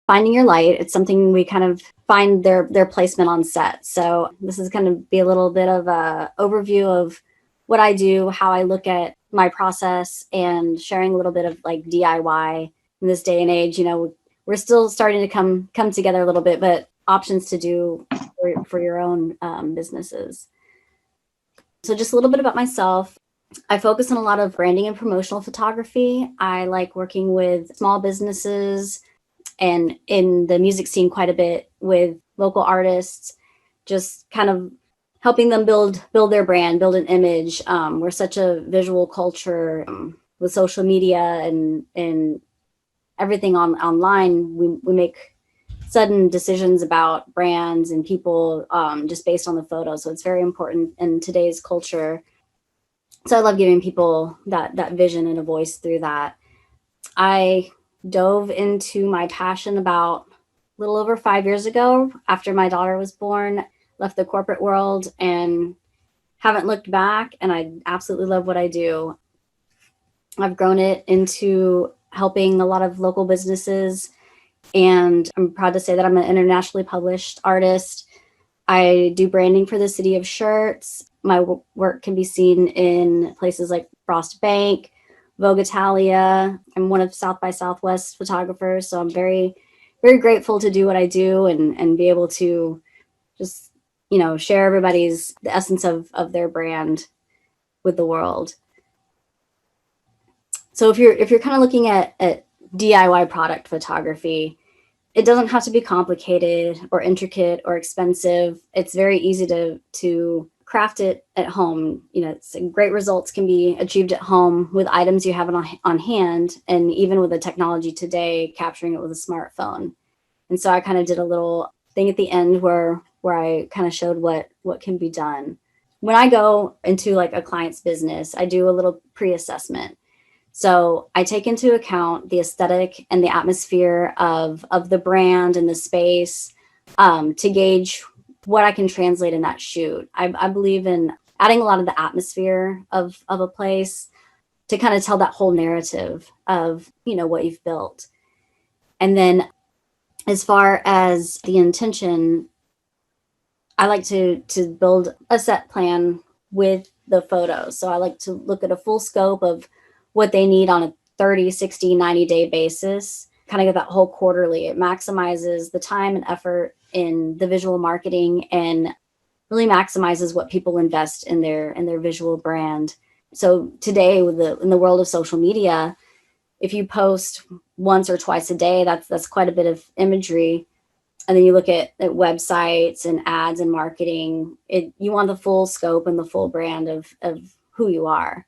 finding your light. It's something we kind of find their placement on set. So this is going to be a little bit of a overview of what I do, how I look at my process, and sharing a little bit of like DIY in this day and age. We're still starting to come together a little bit, but options to do for your own businesses. So just a little bit about myself. I focus on a lot of branding and promotional photography. I like working with small businesses and in the music scene quite a bit with local artists, just kind of helping them build their brand, build an image. We're such a visual culture with social media and everything online. We make sudden decisions about brands and people just based on the photo. So it's very important in today's culture. So I love giving people that vision and a voice through that. I dove into my passion about a little over 5 years ago after my daughter was born, left the corporate world and haven't looked back. And I absolutely love what I do. I've grown it into helping a lot of local businesses. And I'm proud to say that I'm an internationally published artist. I do branding for the city of Shirts. My work can be seen in places like Frost Bank, Vogue Italia. I'm one of South by Southwest photographers. So I'm very, very grateful to do what I do and be able to just, share the essence of their brand with the world. So if you're kind of looking at DIY product photography, it doesn't have to be complicated or intricate or expensive. It's very easy to craft it at home. Great results can be achieved at home with items you have on hand, and even with the technology today, capturing it with a smartphone. And so I kind of did a little thing at the end where I kind of showed what can be done. When I go into like a client's business, I do a little pre-assessment. So I take into account the aesthetic and the atmosphere of the brand and the space to gauge what I can translate in that shoot. I believe in adding a lot of the atmosphere of a place to kind of tell that whole narrative of, what you've built. And then as far as the intention, I like to build a set plan with the photos. So I like to look at a full scope of what they need on a 30, 60, 90-day basis, kind of get that whole quarterly. It maximizes the time and effort in the visual marketing and really maximizes what people invest in their visual brand. So today in the world of social media, if you post once or twice a day, that's quite a bit of imagery. And then you look at websites and ads and marketing, you want the full scope and the full brand of who you are.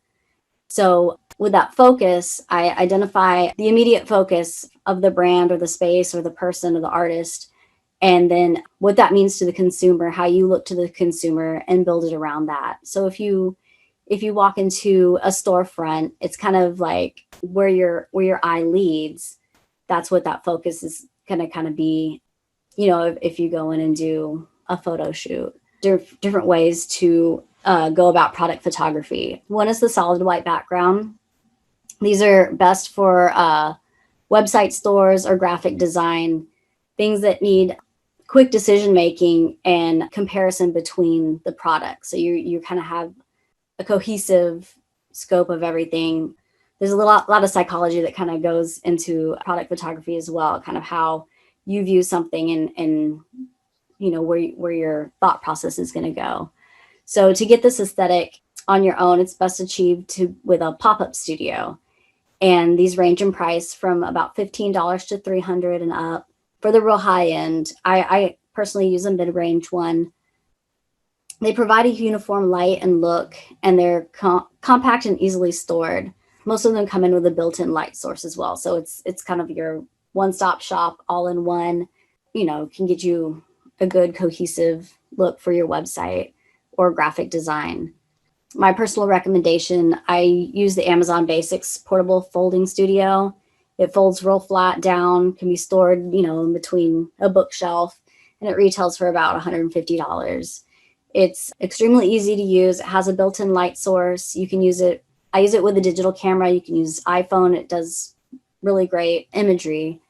So with that focus, I identify the immediate focus of the brand or the space or the person or the artist, and then what that means to the consumer, how you look to the consumer, and build it around that. So if you walk into a storefront, it's kind of like where your eye leads. That's what that focus is going to kind of be. If you go in and do a photo shoot, different ways to go about product photography. One is the solid white background. These are best for website stores or graphic design, things that need quick decision making and comparison between the products. So you kind of have a cohesive scope of everything. There's a lot of psychology that kind of goes into product photography as well, kind of how you view something and where your thought process is going to go. So to get this aesthetic on your own, it's best achieved with a pop-up studio. And these range in price from about $15 to $300 and up. For the real high end, I personally use a mid-range one. They provide a uniform light and look, and they're compact and easily stored. Most of them come in with a built-in light source as well. So it's kind of your one-stop shop, all in one, can get you a good cohesive look for your website or graphic design. My personal recommendation, I use the Amazon Basics portable folding studio. It folds real flat down, can be stored, in between a bookshelf, and it retails for about $150. It's extremely easy to use. It has a built-in light source. You can use it. I use it with a digital camera. You can use iPhone. It does really great imagery.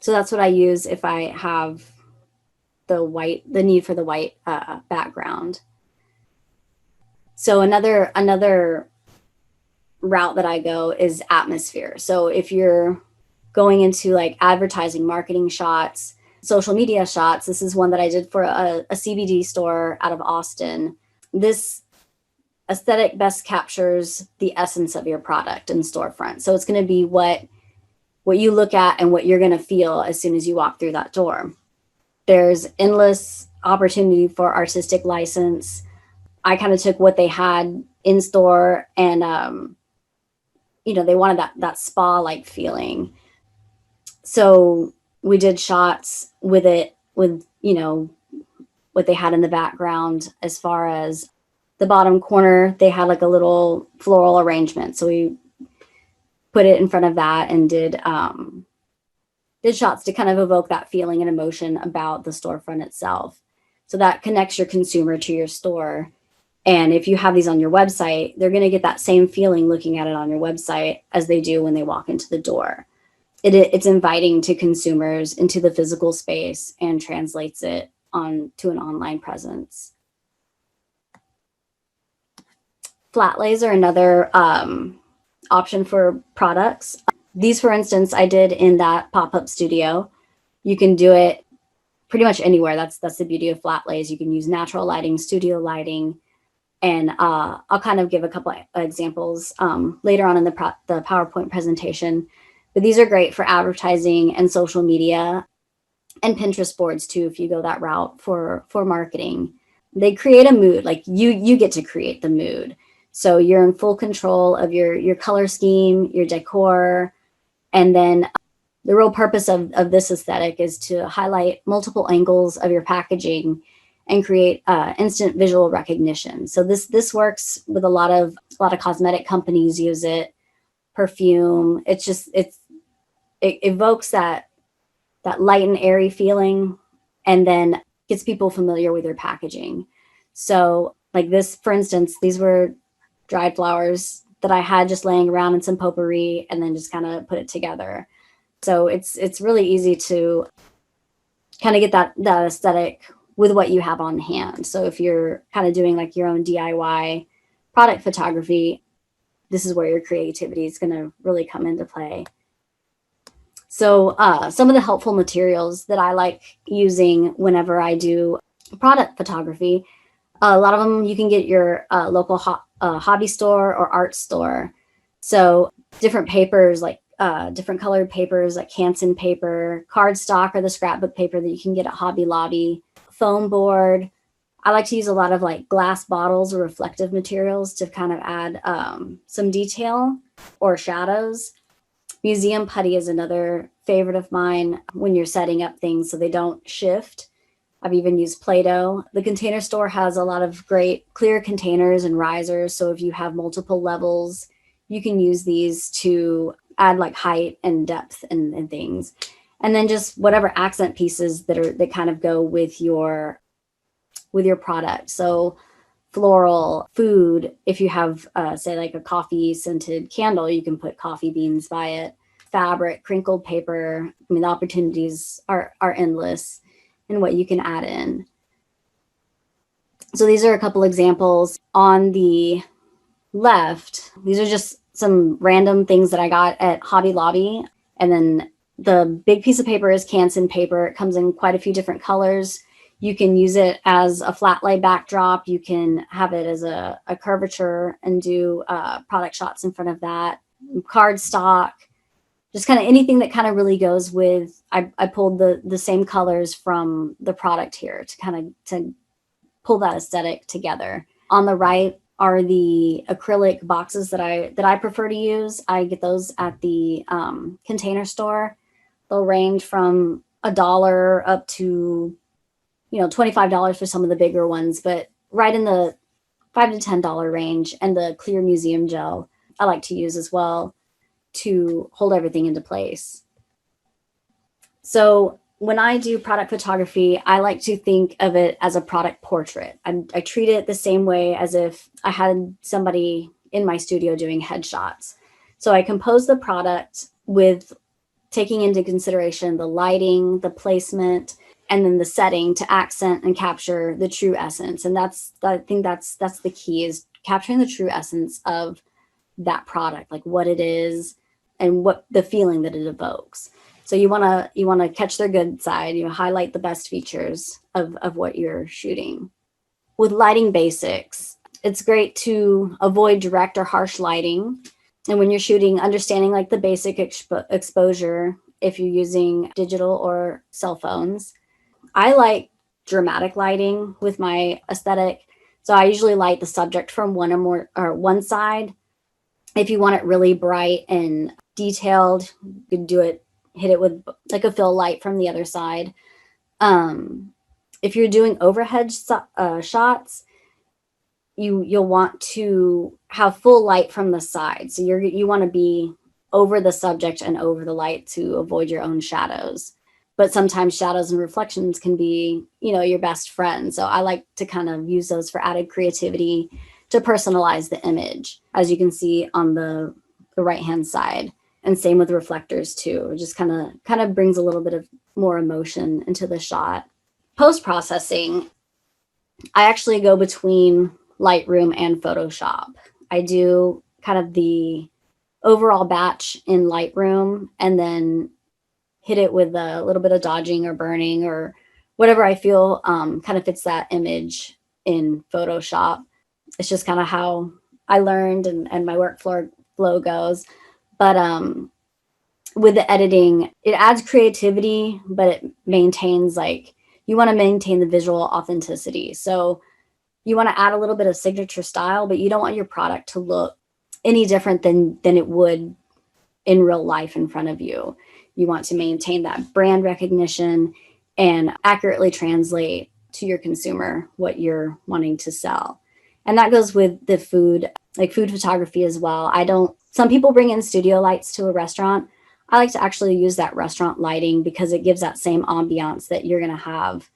So that's what I use if I have the need for the white background. So another route that I go is atmosphere. So if you're going into like advertising, marketing shots, social media shots, this is one that I did for a CBD store out of Austin. This aesthetic best captures the essence of your product in storefront. So it's going to be what you look at and what you're going to feel as soon as you walk through that door. There's endless opportunity for artistic license. I kind of took what they had in store and, they wanted that spa-like feeling. So we did shots with it, with, what they had in the background. As far as the bottom corner, they had like a little floral arrangement. So we put it in front of that and did shots to kind of evoke that feeling and emotion about the storefront itself. So that connects your consumer to your store. And if you have these on your website, they're going to get that same feeling looking at it on your website as they do when they walk into the door. It's inviting to consumers into the physical space and translates it on to an online presence. Flat lays are another option for products. These, for instance, I did in that pop-up studio. You can do it pretty much anywhere. That's the beauty of flat lays. You can use natural lighting, studio lighting, and I'll kind of give a couple examples later on in the PowerPoint presentation. But these are great for advertising and social media and Pinterest boards too, if you go that route for marketing. They create a mood, like you get to create the mood. So you're in full control of your color scheme, your decor, and then the real purpose of this aesthetic is to highlight multiple angles of your packaging and create instant visual recognition. So this works with a lot of cosmetic companies use it, perfume. It evokes that light and airy feeling, and then gets people familiar with your packaging. So like this, for instance, these were dried flowers that I had just laying around in some potpourri, and then just kind of put it together. So it's really easy to kind of get that aesthetic with what you have on hand. So if you're kind of doing like your own DIY product photography, this is where your creativity is going to really come into play. So some of the helpful materials that I like using whenever I do product photography, a lot of them you can get your local hobby store or art store. So different papers, like different colored papers like Canson paper, cardstock, or the scrapbook paper that you can get at Hobby Lobby, foam board. I like to use a lot of like glass bottles or reflective materials to kind of add some detail or shadows. Museum putty is another favorite of mine when you're setting up things so they don't shift. I've even used Play-Doh. The Container Store has a lot of great clear containers and risers. So if you have multiple levels, you can use these to add like height and depth and things. And then just whatever accent pieces that kind of go with your product. So floral, food. If you have, say, like a coffee scented candle, you can put coffee beans by it. Fabric, crinkled paper. I mean, the opportunities are endless in what you can add in. So these are a couple examples. On the left, these are just some random things that I got at Hobby Lobby. And then the big piece of paper is Canson paper. It comes in quite a few different colors. You can use it as a flat lay backdrop. You can have it as a curvature and do product shots in front of that. Cardstock, just kind of anything that kind of really goes with, I pulled the same colors from the product here to pull that aesthetic together. On the right are the acrylic boxes that I prefer to use. I get those at the Container Store. They'll range from $1 up to $25 for some of the bigger ones, but right in the $5 to $10 range. And the clear museum gel I like to use as well to hold everything into place. So when I do product photography, I like to think of it as a product portrait. I treat it the same way as if I had somebody in my studio doing headshots. So I compose the product with taking into consideration the lighting, the placement, and then the setting to accent and capture the true essence. And I think that's the key, is capturing the true essence of that product, like what it is and what the feeling that it evokes. So you want to catch their good side, highlight the best features of what you're shooting. With lighting basics, it's great to avoid direct or harsh lighting. And when you're shooting, understanding like the basic exposure if you're using digital or cell phones. I like dramatic lighting with my aesthetic. So I usually light the subject from one side. If you want it really bright and detailed, you could hit it with like a fill light from the other side. If you're doing overhead shots, you'll want to have full light from the side. So you want to be over the subject and over the light to avoid your own shadows. But sometimes shadows and reflections can be, your best friend. So I like to kind of use those for added creativity to personalize the image, as you can see on the right-hand side. And same with reflectors too. It just kind of brings a little bit of more emotion into the shot. Post-processing, I actually go between Lightroom and Photoshop. I do kind of the overall batch in Lightroom and then hit it with a little bit of dodging or burning or whatever I feel kind of fits that image in Photoshop. It's just kind of how I learned and my workflow goes. But with the editing, it adds creativity, but it maintains you want to maintain the visual authenticity. So you want to add a little bit of signature style, but you don't want your product to look any different than it would in real life in front of you. You want to maintain that brand recognition and accurately translate to your consumer what you're wanting to sell. And that goes with the food photography as well. Some people bring in studio lights to a restaurant. I like to actually use that restaurant lighting because it gives that same ambiance that you're going to have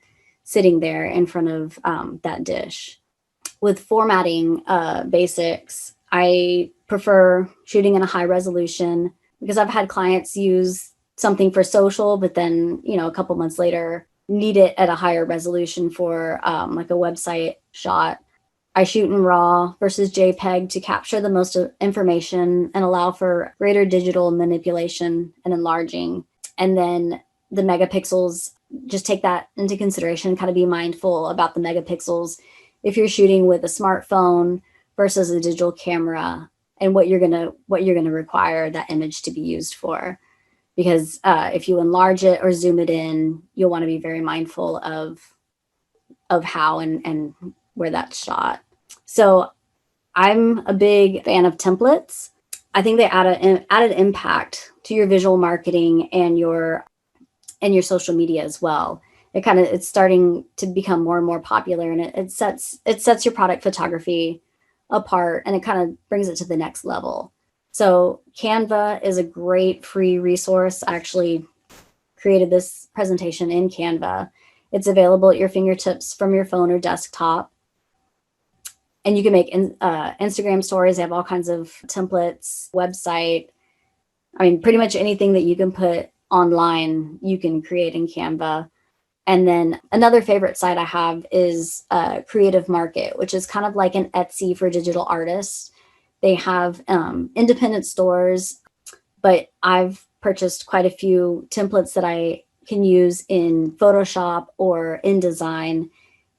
sitting there in front of that dish. With formatting basics, I prefer shooting in a high resolution because I've had clients use something for social, but then, a couple months later need it at a higher resolution for like a website shot. I shoot in RAW versus JPEG to capture the most information and allow for greater digital manipulation and enlarging. And then the megapixels, just take that into consideration, kind of be mindful about the megapixels if you're shooting with a smartphone versus a digital camera and what you're gonna require that image to be used for. Because if you enlarge it or zoom it in, you'll want to be very mindful of how and where that's shot. So I'm a big fan of templates. I think they add an added impact to your visual marketing and your social media as well. It's starting to become more and more popular, and it sets your product photography apart, and it kind of brings it to the next level. So Canva is a great free resource. I actually created this presentation in Canva. It's available at your fingertips from your phone or desktop. And you can make Instagram stories. They have all kinds of templates, website. I mean, pretty much anything that you can put online, you can create in Canva. And then another favorite site I have is Creative Market, which is kind of like an Etsy for digital artists. They have independent stores, but I've purchased quite a few templates that I can use in Photoshop or InDesign.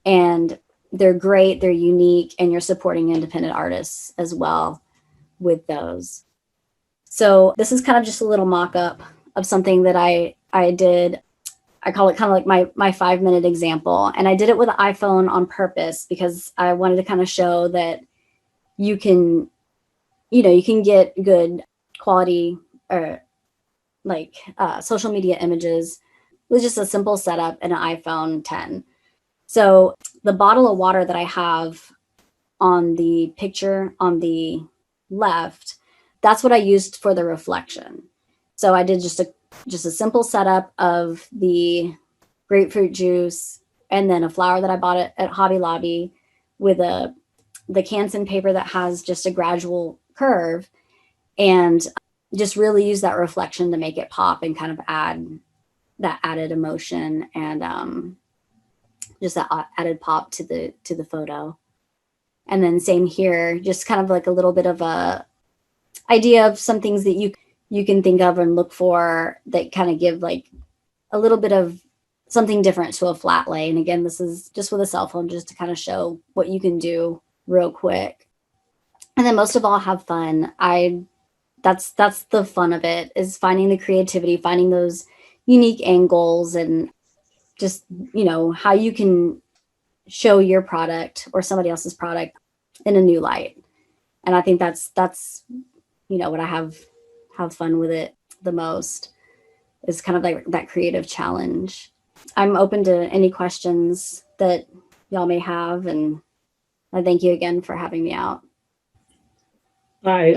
And they're great, they're unique, and you're supporting independent artists as well with those. So this is kind of just a little mock-up of something that I did. I call it kind of like my 5-minute example. And I did it with an iPhone on purpose because I wanted to kind of show that you can get good quality or social media images with just a simple setup and an iPhone 10. So the bottle of water that I have on the picture on the left, that's what I used for the reflection. So I did just a simple setup of the grapefruit juice and then a flower that I bought at Hobby Lobby with the Canson paper that has just a gradual curve. And just really use that reflection to make it pop and kind of add that added emotion and just that added pop to the photo. And then same here, just kind of like a little bit of a idea of some things that you can think of and look for that kind of give like a little bit of something different to a flat lay. And again, this is just with a cell phone, just to kind of show what you can do real quick. And then most of all, have fun. That's the fun of it, is finding the creativity, finding those unique angles, and just, how you can show your product or somebody else's product in a new light. And I think that's what I have fun with it the most, is kind of like that creative challenge. I'm open to any questions that y'all may have, and I thank you again for having me out. Hi,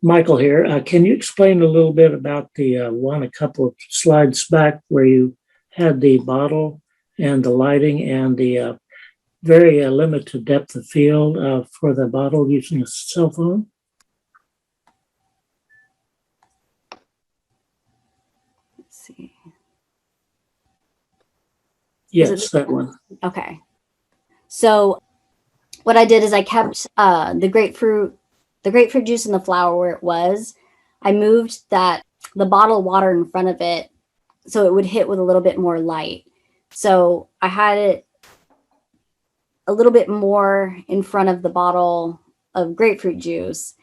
Michael here. Can you explain a little bit about the one a couple of slides back where you had the bottle and the lighting and the very limited depth of field for the bottle using a cell phone? Let's see. Yes, that one. Okay. So what I did is I kept the grapefruit juice and the flower where it was. I moved the bottle of water in front of it so it would hit with a little bit more light. So I had it a little bit more in front of the bottle of grapefruit juice,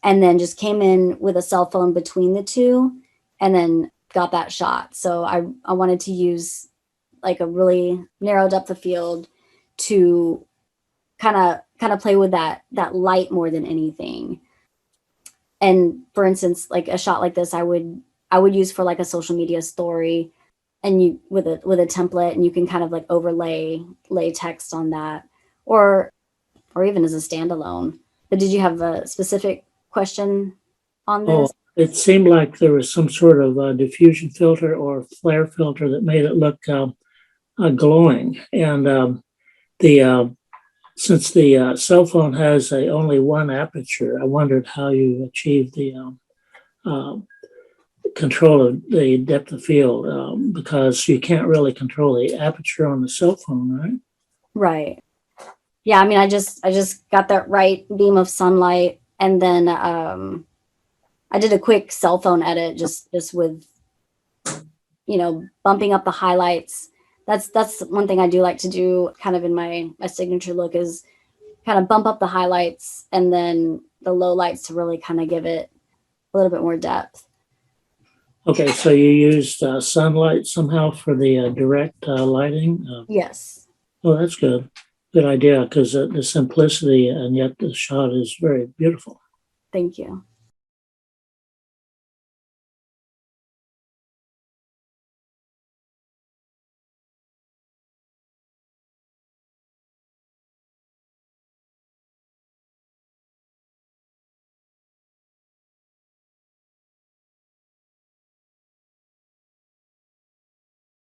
and then just came in with a cell phone between the two, and then got that shot. So I wanted to use like a really narrow depth of field to kind of play with that light more than anything. And for instance, like a shot like this, I would use for like a social media story, and you with a template, and you can kind of like lay text on that, or even as a standalone. But did you have a specific question on this? Oh, it seemed like there was some sort of diffusion filter or flare filter that made it look glowing. And since the cell phone has only one aperture, I wondered how you achieved the control of the depth of field, because you can't really control the aperture on the cell phone, right? Right. Yeah, I mean, I just got that right beam of sunlight, and then I did a quick cell phone edit just with bumping up the highlights. That's one thing I do like to do kind of in my signature look, is kind of bump up the highlights and then the low lights to really kind of give it a little bit more depth. Okay, so you used sunlight somehow for the direct lighting? Yes. Oh, that's good. Good idea, because the simplicity and yet the shot is very beautiful. Thank you.